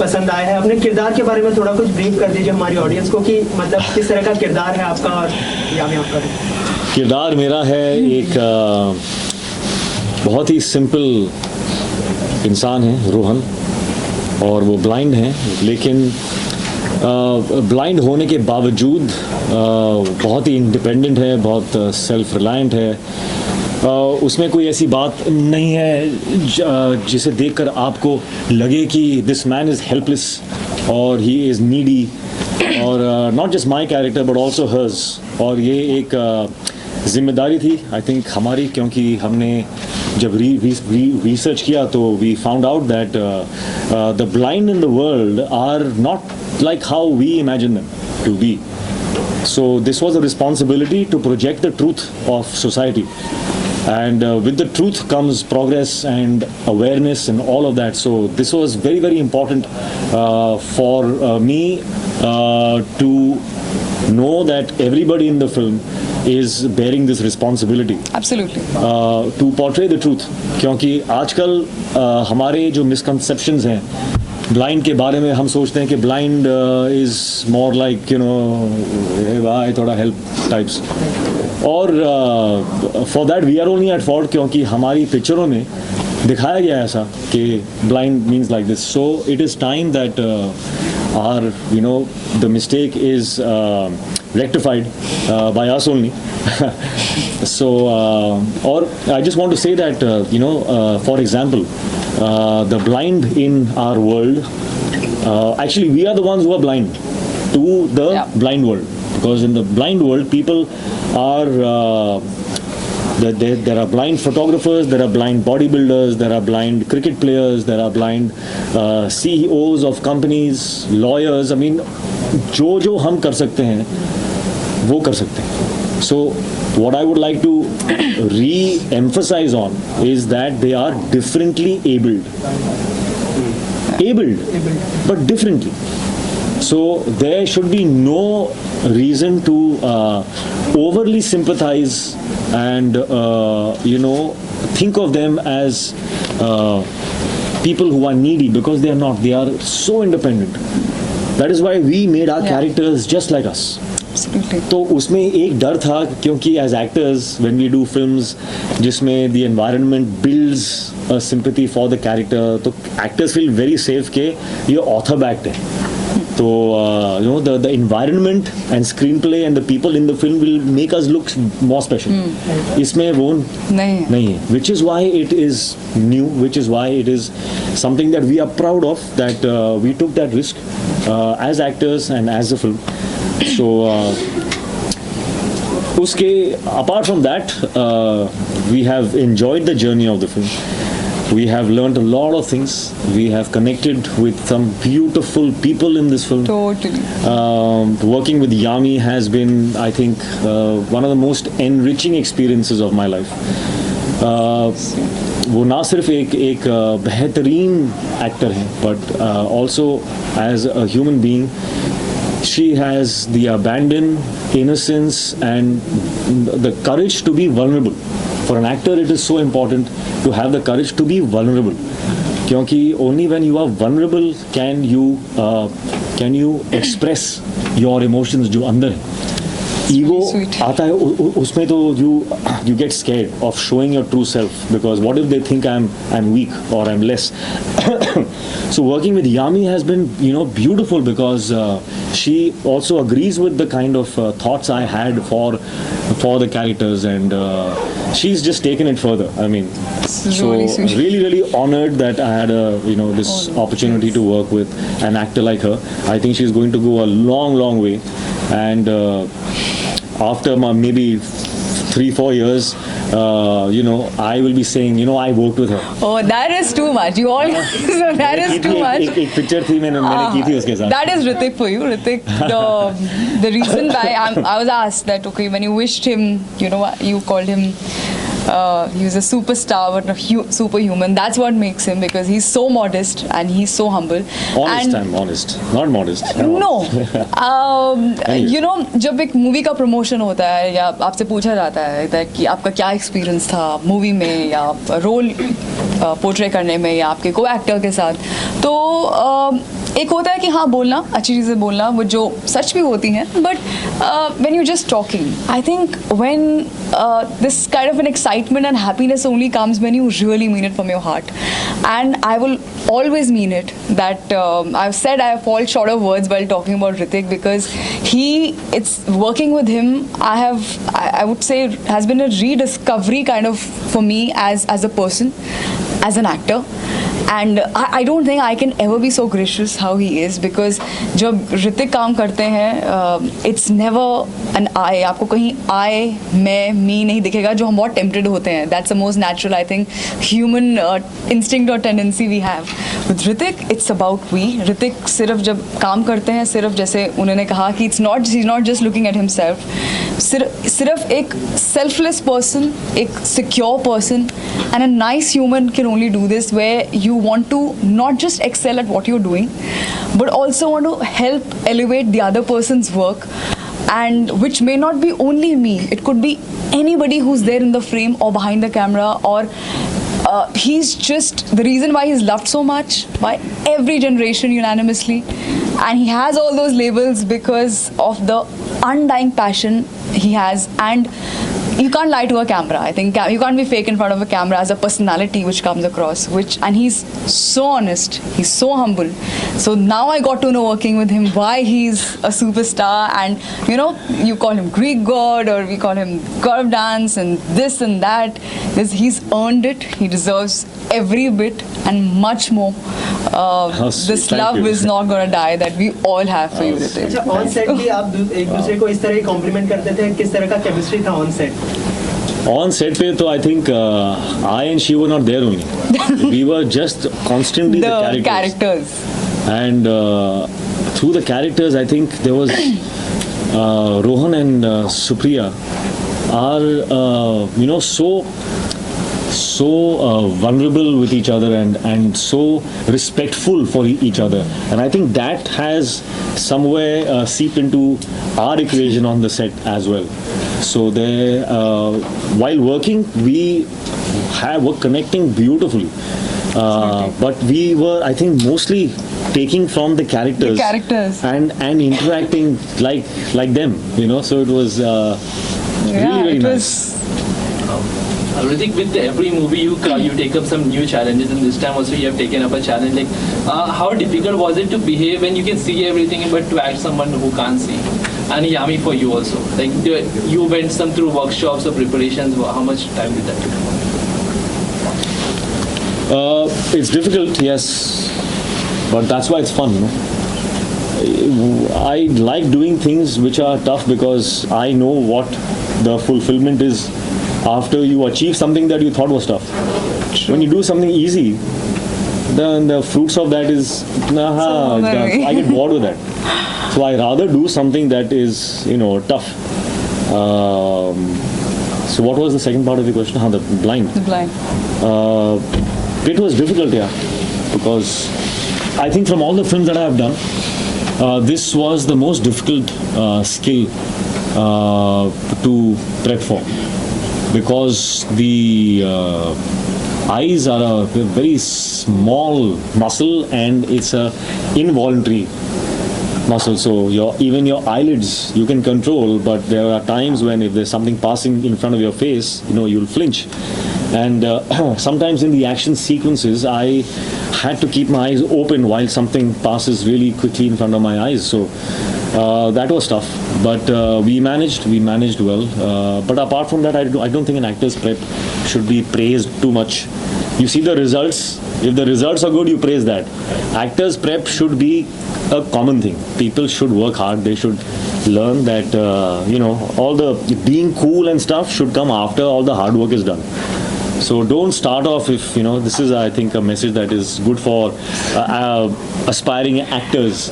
पसंद आया है। अपने किरदार के बारे में थोड़ा कुछ ब्रीफ कर दीजिए हमारी ऑडियंस को कि मतलब किस तरह का किरदार है आपका और यामी आपका। किरदार मेरा है एक बहुत ही सिंपल इंसान है, रोहन, और वो ब्लाइंड है, लेकिन ब्लाइंड होने के बावजूद बहुत ही इंडिपेंडेंट है, बहुत सेल्फ रिलायंट है। उसमें कोई ऐसी बात नहीं है जिसे देखकर आपको लगे कि दिस मैन इज़ हेल्पलेस और ही इज़ नीडी, और not just my character but also hers. और ये एक जिम्मेदारी थी आई थिंक हमारी, क्योंकि हमने जब रिसर्च किया तो we found out that the blind in the world are not like how we imagine them to be. So this was a responsibility to project the truth of society, and with the truth comes progress and awareness and all of that. So this was very, very important for me to know that everybody in the film is bearing this responsibility. Absolutely. To portray the truth, क्योंकि आजकल हमारे जो misconceptions हैं blind के बारे में, हम सोचते हैं कि blind is more like you know भाई थोड़ा हेल्प टाइप्स, और for that we are only at fault, क्योंकि हमारी पिक्चरों में दिखाया गया है ऐसा कि blind means like this. So it is time that are you know the mistake is rectified by us only. So or I just want to say that for example, the blind in our world, actually we are the ones who are blind to the blind world, because in the blind world people are there are blind photographers, there are blind bodybuilders, there are blind cricket players, there are blind CEOs of companies, lawyers. I mean, जो हम कर सकते हैं वो कर सकते हैं. So what I would like to re-emphasize on is that they are differently abled, but differently. So there should be no reason to overly sympathize and think of them as people who are needy, because they are not. They are so independent. That is why we made our characters just like us. Absolutely. तो उसमें एक डर था, क्योंकि as actors when we do films जिसमें the environment builds a sympathy for the character, तो actors feel very safe के ये ऑथर बैक्ड है. तो the environment and screenplay and the people in the film will make us look more special. इसमें वो नहीं है, which is why it is new, which is why it is something that we are proud of, that we took that risk as actors and as a film. So uske apart from that, we have enjoyed the journey of the film. We have learned a lot of things. We have connected with some beautiful people in this film. Totally. Working with Yami has been, I think, one of the most enriching experiences of my life. वो ना सिर्फ एक बेहतरीन actor है, but also as a human being, she has the abandon, innocence and the courage to be vulnerable. For an actor, it is so important to have the courage to be vulnerable. क्योंकि only when you are vulnerable can you express your emotions जो अंदर है. Ego आता है उसमें, तो you get scared of showing your true self, because what if they think I'm weak or I'm less. So working with Yami has been beautiful, because she also agrees with the kind of thoughts I had for the characters, and she's just taken it further. I mean, so really honored that I had this opportunity to work with an actor like her. I think she's going to go a long way, and after maybe 3-4 years, I will be saying, I worked with her. Oh, that is too much. You all, that is too much. एक picture थी मैंने की थी उसके साथ. That is Hrithik for you. Hrithik, the reason why I was asked that, okay, when you wished him, you called him, he was a superstar, but a superhuman. That's what makes him, because he's so modest and he's so humble. Honest, I'm honest, not modest. No. जब एक movie का promotion होता है या आपसे पूछा जाता है कि आपका क्या एक्सपीरियंस था मूवी में या रोल पोर्ट्रे करने में या आपके को एक्टर के साथ, तो एक होता है कि हाँ बोलना, अच्छी चीज़ें बोलना, वो जो सच भी होती हैं, but when you just talking, I think when this kind of an excitement and happiness only comes when you really mean it from your heart, and I will always mean it. That I've said I fall short of words while talking about Hrithik, because it's working with him, I would say has been a rediscovery kind of for me as a person, as an actor. And I don't think I can ever be so gracious how he is, because जब ऋतिक काम करते हैं it's never an I, आपको कहीं I, मैं, me नहीं दिखेगा, जो हम बहुत tempted होते हैं. That's the most natural, I think, human instinct or tendency we have. With Hrithik, it's about we. Hrithik सिर्फ जब काम करते हैं, सिर्फ जैसे उन्होंने कहा कि he's not just looking at himself, सिर्फ एक selfless person, एक secure person, and a nice human can only do this, where you want to not just excel at what you're doing, but also want to help elevate the other person's work, and which may not be only me, it could be anybody who's there in the frame or behind the camera, or he's just the reason why he's loved so much by every generation unanimously, and he has all those labels because of the undying passion he has. And you can't lie to a camera. I think you can't be fake in front of a camera as a personality which comes across, and he's so honest, he's so humble. So now I got to know, working with him, why he's a superstar. And you call him Greek god, or we call him god of dance, and this and that. He's earned it. He deserves every bit and much more. This love is not gonna die that we all have for you, Hrithik. अच्छा, on set भी आप एक दूसरे को इस तरह ही complement करते थे, किस तरह का केमिस्ट्री था ऑन सेट? On set पे तो I think I and she were not there only. We were just constantly the characters. And through the characters, I think there was Rohan and Supriya are so vulnerable with each other, and so respectful for each other, and I think that has somewhere seeped into our equation on the set as well. So they while working, we were connecting beautifully, but we were, I think, mostly taking from the characters and interacting like them, so it was really nice. Hrithik, with every movie you take up some new challenges, and this time also you have taken up a challenge. Like, how difficult was it to behave when you can see everything, but to act someone who can't see? And Yami, for you also, like you went through workshops or preparations. How much time did that take? It's difficult, yes, but that's why it's fun. I like doing things which are tough, because I know what the fulfillment is after you achieve something that you thought was tough. True. When you do something easy, then the fruits of that is I get bored with that. So I rather do something that is tough. So what was the second part of the question? The blind. The blind. It was difficult, yeah, because I think from all the films that I have done, this was the most difficult skill to prep for, because the eyes are a very small muscle, and it's a involuntary muscle. So even your eyelids you can control, but there are times when if there's something passing in front of your face, you'll flinch. And sometimes in the action sequences, I had to keep my eyes open while something passes really quickly in front of my eyes. So that was tough, but we managed well. But apart from that, I don't think an actor's prep should be praised too much. You see the results. If the results are good, you praise that. Actors' prep should be a common thing. People should work hard. They should learn that all the being cool and stuff should come after all the hard work is done. So don't start off if this is, I think, a message that is good for aspiring actors,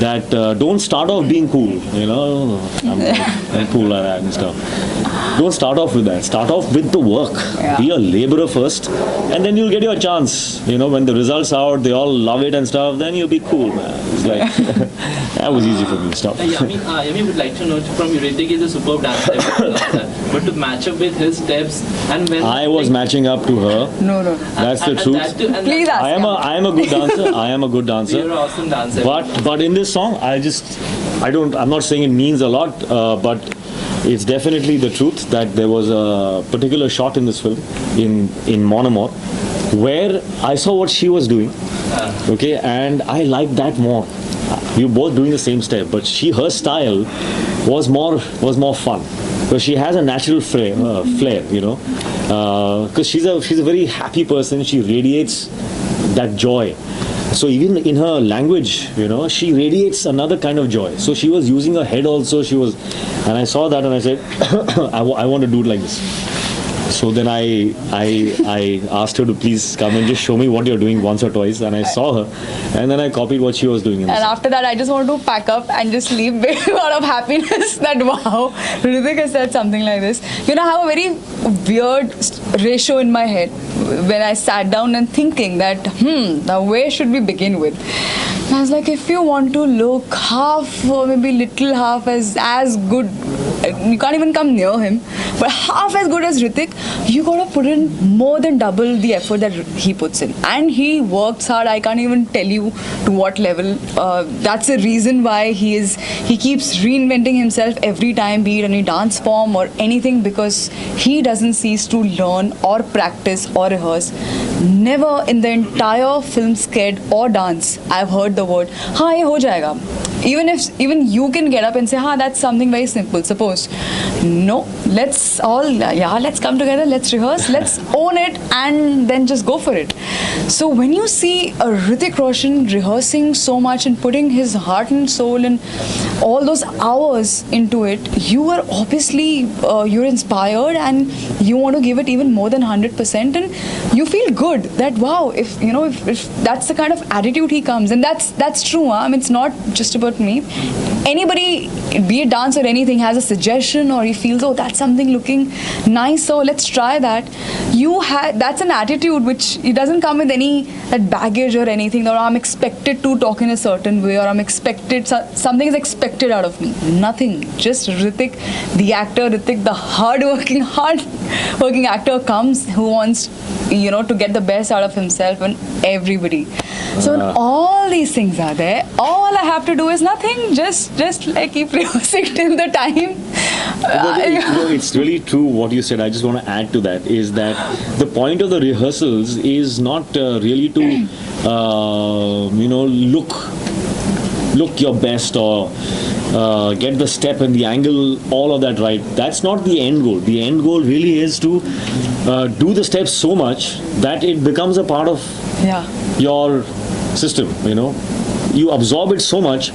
that don't start off being cool, I'm cool like that and stuff. Don't start off with that. Start off with the work. Yeah. Be a laborer first, and then you'll get your chance. When the results are out, they all love it and stuff, then you'll be cool, man. It's like that was easy for me to stop. Yami would like to know from you, Hrithik is a superb dancer, but to match up with his steps, and when I was matching up to her. No. That's the And truth. that too- and Please that- ask. I am a good dancer. I am a good dancer. You're an awesome dancer. But in this song, I'm not saying it means a lot, but it's definitely the truth that there was a particular shot in this film, in Mon Amour, where I saw what she was doing, okay, and I liked that more. We were both doing the same step, but her style was more fun. Because she has a natural flair, you know. Because she's a very happy person. She radiates that joy. So even in her language, you know, she radiates another kind of joy. So she was using her head also. And I saw that and I said, I want to do it like this. So then I asked her to please come and just show me what you're doing once or twice, and I saw her, and then I copied what she was doing. And after that, I just want to pack up and just leave with a lot of happiness that wow, Hrithik has said something like this. You know, I have a very weird ratio in my head when I sat down and thinking that, now where should we begin with? And I was like, if you want to look half or maybe little half as good, you can't even come near him, but half as good as Hrithik, you gotta put in more than double the effort that he puts in. And he works hard. I can't even tell you to what level. That's the reason why he keeps reinventing himself every time, be it any dance form or anything, because he doesn't cease to learn or practice or rehearse. Never in the entire film sked or dance I've heard the word, हाँ ये हो जाएगा. Even you can get up and say, that's something very simple. Suppose, no, let's come together, let's rehearse, let's own it, and then just go for it. So when you see a Hrithik Roshan rehearsing so much and putting his heart and soul and all those hours into it, you are obviously you're inspired and you want to give it even more than 100%, and you feel good that wow, if that's the kind of attitude he comes, and that's true. I mean, it's not just about me. Anybody, be it dance or anything, has a suggestion or he feels, that's something looking nice, so let's try that. That's an attitude which it doesn't come with any that baggage or anything, or I'm expected to talk in a certain way, or I'm expected, something is expected out of me. Nothing. Just Hrithik, the actor, Hrithik, the hard-working actor comes who wants, to get the best out of himself and everybody. So when all these things are there, all I have to do is nothing. Just like keep rehearsing till the time. It's really true what you said. I just want to add to that, is that the point of the rehearsals is not really to look your best or get the step and the angle, all of that right. That's not the end goal. The end goal really is to do the steps so much that it becomes a part of your system, You absorb it so much,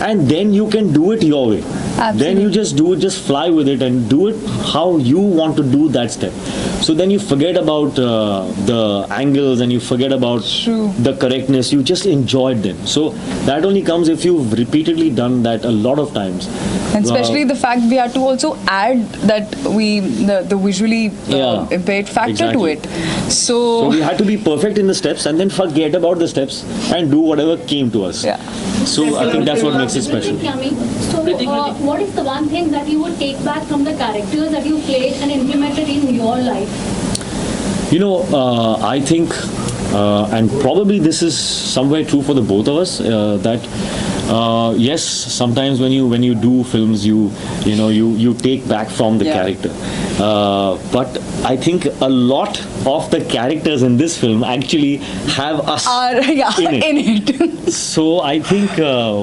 and then you can do it your way. Absolutely. Then you just do it, just fly with it and do it how you want to do that step. So then you forget about the angles and you forget about the correctness. You just enjoyed them. So that only comes if you've repeatedly done that a lot of times. And especially the fact we had to also add that the visually impaired factor to it. So we had to be perfect in the steps and then forget about the steps and do whatever came to us. Yeah. So I think that's what makes it special. So what is the one thing that you would take back from the characters that you played and implemented in your life? I think, and probably this is somewhere true for the both of us, that yes, sometimes when you do films, you take back from the character. But I think a lot of the characters in this film actually have us in it. So I think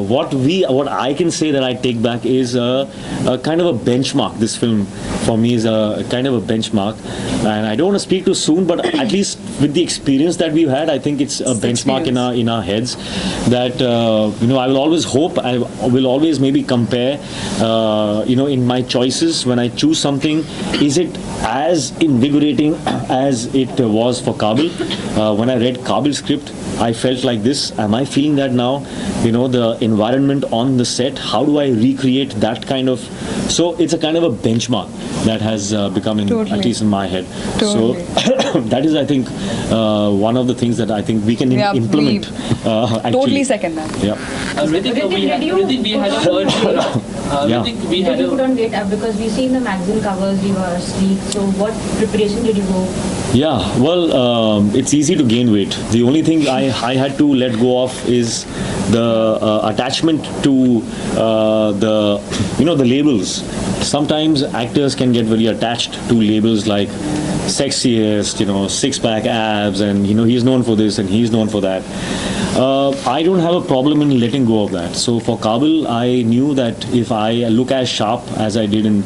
what I can say that I take back is a kind of a benchmark. This film for me is a kind of a benchmark, and I don't want to speak too soon, but at least with the experience that we've had, I think it's a benchmark in our heads. That I will always hope, I will always maybe compare, in my choices when I choose something, is it as invigorating as it was for Kaabil? When I read Kaabil's script, I felt like this. Am I feeling that now? The environment on the set, how do I recreate that kind of... So it's a kind of a benchmark that has become, at least in my head. Totally. So that is, I think, one of the things that I think we can implement. Totally second that. Yeah. Hrithik, we had a word. Yeah. Hrithik, we That had you put a, on weight up because we see in the magazine covers you were sleek. So what preparation did you go? Yeah, well, it's easy to gain weight. The only thing I had to let go of is the attachment to the labels. Sometimes actors can get very attached to labels like sexiest, six-pack abs, and he's known for this and he's known for that. I don't have a problem in letting go of that. So for Kaabil, I knew that if I look as sharp as I did in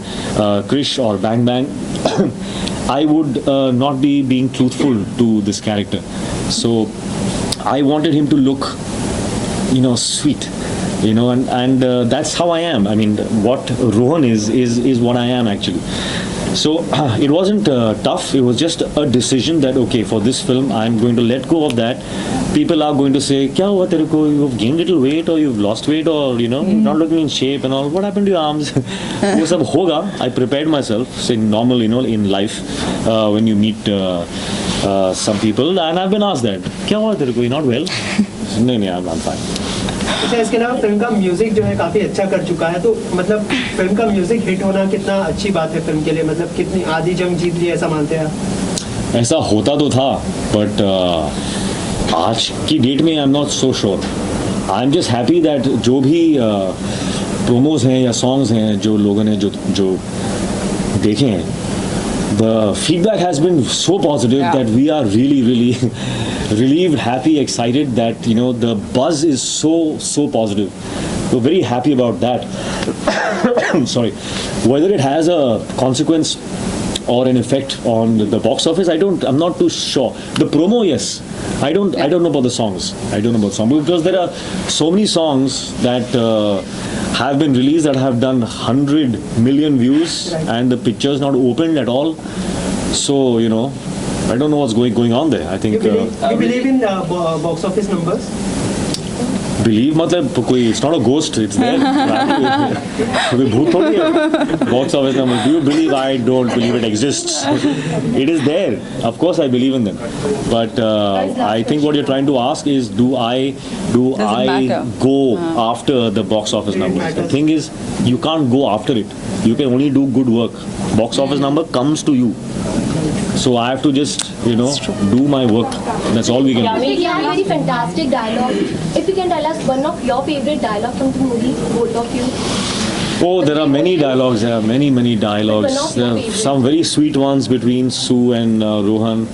Krish or Bang Bang, I would not be being truthful to this character. So I wanted him to look, sweet, and that's how I am. I mean, what Rohan is what I am actually. So it wasn't tough. It was just a decision that okay, for this film, I'm going to let go of that. People are going to say, "Kya hua tere ko? You've gained little weight, or you've lost weight, or you're not looking in shape and all. What happened to your arms?" वो सब होगा. I prepared myself. Say normal, in life, when you meet some people, and I've been asked that, "Kya hua tere ko? You're not well?" नहीं, I'm fine. अच्छा, इसके अलावा film का music जो है काफी अच्छा कर चुका है, तो मतलब फिल्म का म्यूजिक हिट होना कितना अच्छी बात है फिल्म के लिए, मतलब कितनी आधी जंग जीत ली ऐसा मानते हैं आप? ऐसा होता तो था, बट आज की डेट में I am not so sure. I am just happy that जो भी प्रोमोज हैं या सॉन्ग्स हैं जो लोगों ने जो देखे हैं, the feedback has been so positive that we are really relieved, happy, excited that the buzz is so positive. We're very happy about that. Sorry, whether it has a consequence or an effect on the box office, I'm not too sure. The promo, yes. I don't know about the songs. I don't know about songs because there are so many songs that have been released that have done 100 million views and the picture's not opened at all. So I don't know what's going on there. I think You believe in box office numbers? believe मतलब कोई it's not a ghost, it's there. कोई भूत थोड़ी है. Box office number. Do you believe? I don't believe it exists. It is there. Of course I believe in them. But I think what you're trying to ask is do I matter? go after the box office numbers? The thing is you can't go after it. You can only do good work. Box office number comes to you. So I have to just, do my work. That's all we can do. You have very fantastic dialogue. If you can tell us one of your favorite dialogue from the movie, both of you. Oh, there are many dialogues. There are many dialogues. There are some very sweet ones between Sue and Rohan.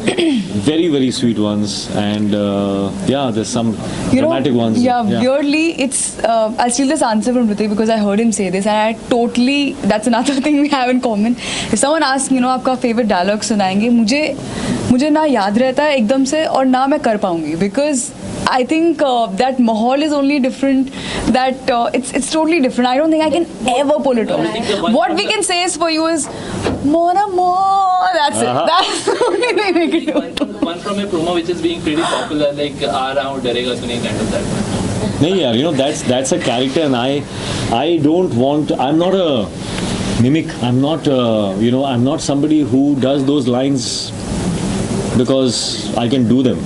Very sweet ones. And there's some dramatic ones. Yeah, weirdly, it's. I'll steal this answer from Hrithik because I heard him say this, and I totally. That's another thing we have in common. If someone asks, आपका favorite dialogue सुनाएंगे, मुझे ना याद रहता है एकदम से और ना मैं कर पाऊंगी because I think that mahal is only different. That it's totally different. I don't think I can ever pull it off. What we can say is for you is more. That's it. That's the only thing we can do. one from a promo which is being pretty popular, like "Aarao Darega Tune," kind of that one. No, yeah, that's a character, and I don't want. I'm not a mimic. I'm not. I'm not somebody who does those lines because I can do them.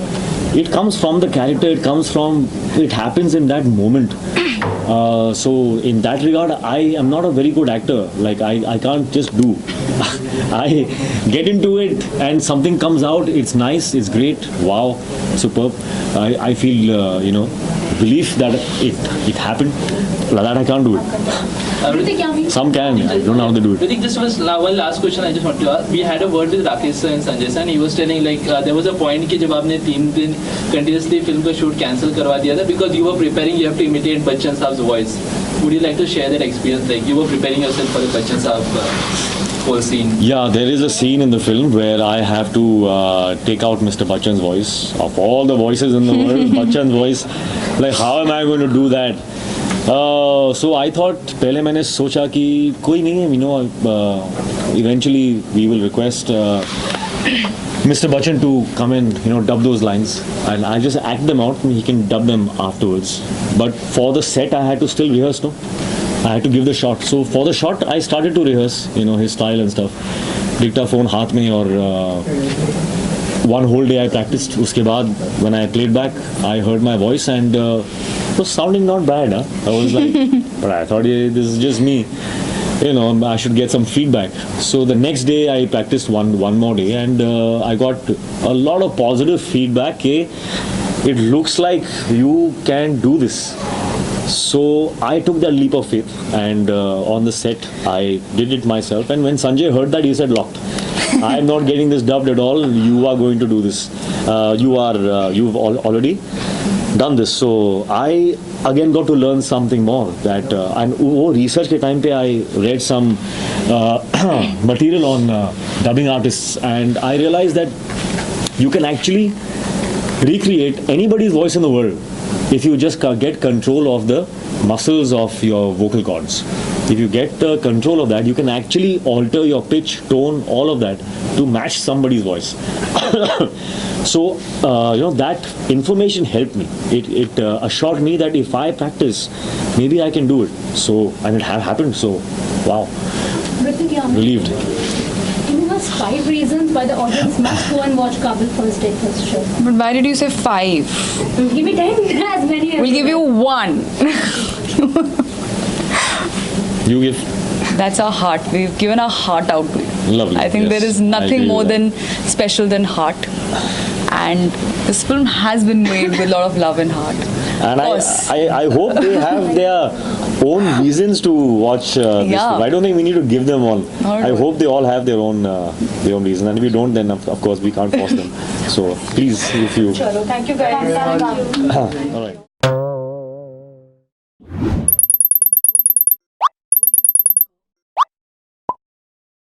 It comes from the character. It happens in that moment. So in that regard, I am not a very good actor. Like I can't just do. I get into it and something comes out. It's nice. It's great. Wow, superb. I feel relief that it happened. Like that I can't do it. Hrithik Yami. Some can. I don't know how they do it. I think this was one last question I just want to ask. We had a word with Rakesh sir and Sanjay sir, and he was telling there was a point कि जब आपने 3 दिन continuously film का shoot cancel करवा दिया था because you were preparing, you have to imitate Bachchan Saab's voice. Would you like to share that experience? Like you were preparing yourself for the Bachchan Saab whole scene. Yeah, there is a scene in the film where I have to take out Mr. Bachchan's voice. Of all the voices in the world, Bachchan's voice. Like how am I going to do that? So I thought पहले मैंने सोचा कि कोई नहीं है, eventually we will request Mr. Bachchan to come and dub those lines, and I'll just act them out and he can dub them afterwards. But for the set I had to still rehearse, no? I had to give the shot. So for the shot I started to rehearse, his style and stuff. Dictaphone हाथ में और one whole day I practiced. उसके बाद when I played back I heard my voice and It was sounding not bad, huh? I was like, but I thought, yeah, this is just me. You know, I should get some feedback. So the next day I practiced one more day, and I got a lot of positive feedback. Okay, it looks like you can do this. So I took that leap of faith, and on the set I did it myself. And when Sanjay heard that, he said, "Locked. I am not getting this dubbed at all. You are going to do this. You've already done this." So I again got to learn something more. That and वो research के time पे I read some material on dubbing artists, and I realized that you can actually recreate anybody's voice in the world if you just get control of the muscles of your vocal cords. If you get control of that, you can actually alter your pitch, tone, all of that to match somebody's voice. So, that information helped me. It assured me that if I practice, maybe I can do it. So, and it happened. So, wow, Hrithik Yami, relieved. give us 5 reasons why the audience must go and watch Kaabil first day, first show. But why did you say 5? Give me 10, as many as We'll give you 1. You give. That's our heart. We've given our heart out to you. Lovely. I think Yes, there is I nothing agree more with than special than heart. And this film has been made with a lot of love and heart. And Of course. I hope they have their own reasons to watch this Yeah. film. I don't think we need to give them all. Not I at hope they all have their own reason. And if we don't, then of course we can't force them. So please, if you... Chalo, thank you guys. All right.